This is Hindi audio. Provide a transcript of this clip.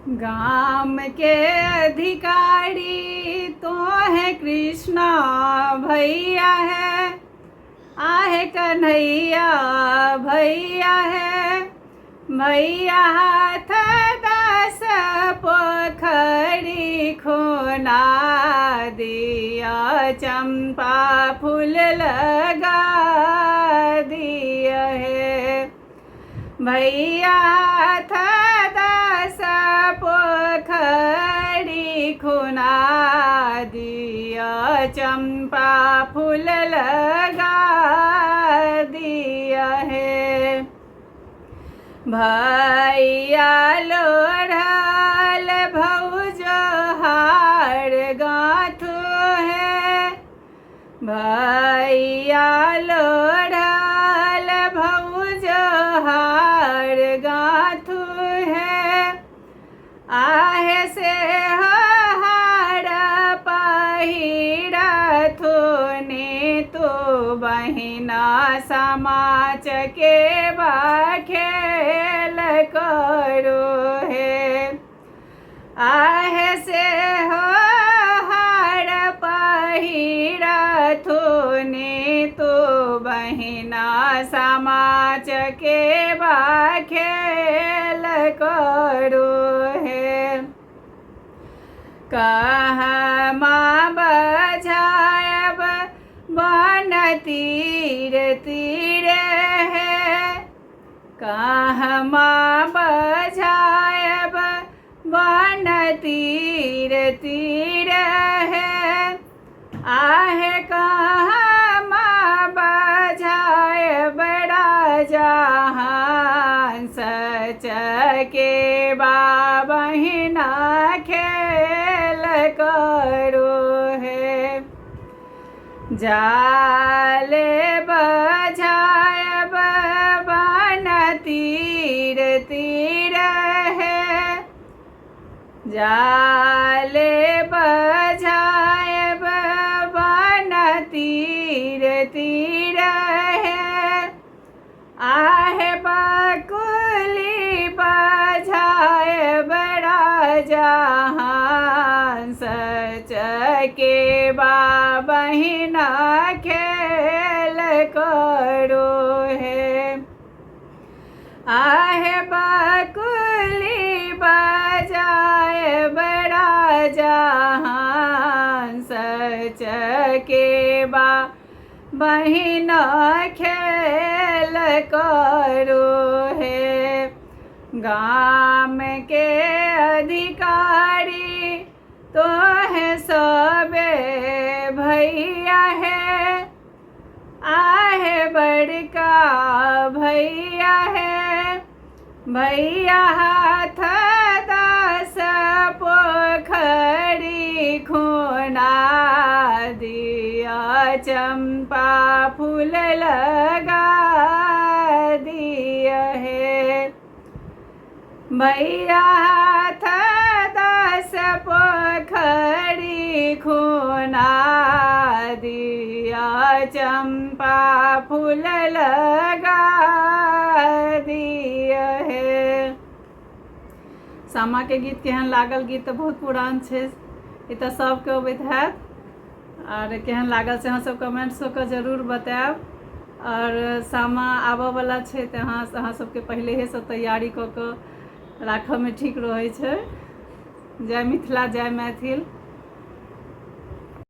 गाम के अधिकारी तो है कृष्णा भैया है, आहे कन्हैया भैया है। भैया हाथ 10 पोखरी खोना दिया, चंपा फूल लगा दिया है। भैया हाथ 10 पोखरी खुना दिया, चंपा फूल लगा दिया है। भैया लोढ़ल भौज हार गाँथू है। भैया लोढ़ल भौज हार गाँथू है। आहे से हार पहिरथु ने तो बहिना समाज के खेल करो है। आहे से हार पहिरथु ने तो बहिना समाज के खेल करो है। कहमा बजायब बन तीर तीर है। कहमा बजायब बन तीर तीर है। आहे कहमा बजायब राजा सच के बहिना खेल करो है। जाले बजायब बन तीर तीर है। जाले बजायब बन तीर तीर है। आहे बकुली बजायब राजा सच के बहिना खेल करो है। आहे बकुली बजायब राजा सच के बहिना खेल करो है। गाम के अधिकारी तो है सबे भैया है। आहे बड़का भैया है। भैया हाथ 10 पोखरी खोना दिया, चंपा फूल लगा दिया है। भैया हाथ 10 पोखरी खोना दिया, चंपा फूल लगा दिया है। सामा के गीत केहन लागल? गीत तो बहुत पुरान है, ये तो सबके अबैत हैत। और केहन लागल से अहाँ सब कमेंट्स कऽ जरूर बताएब। और सामा आबऽ वाला छै तऽ अहाँ सबके पहले से तैयारी कऽ राखऽ में ठीक रहै छै। जय मिथिला, जय मैथिल।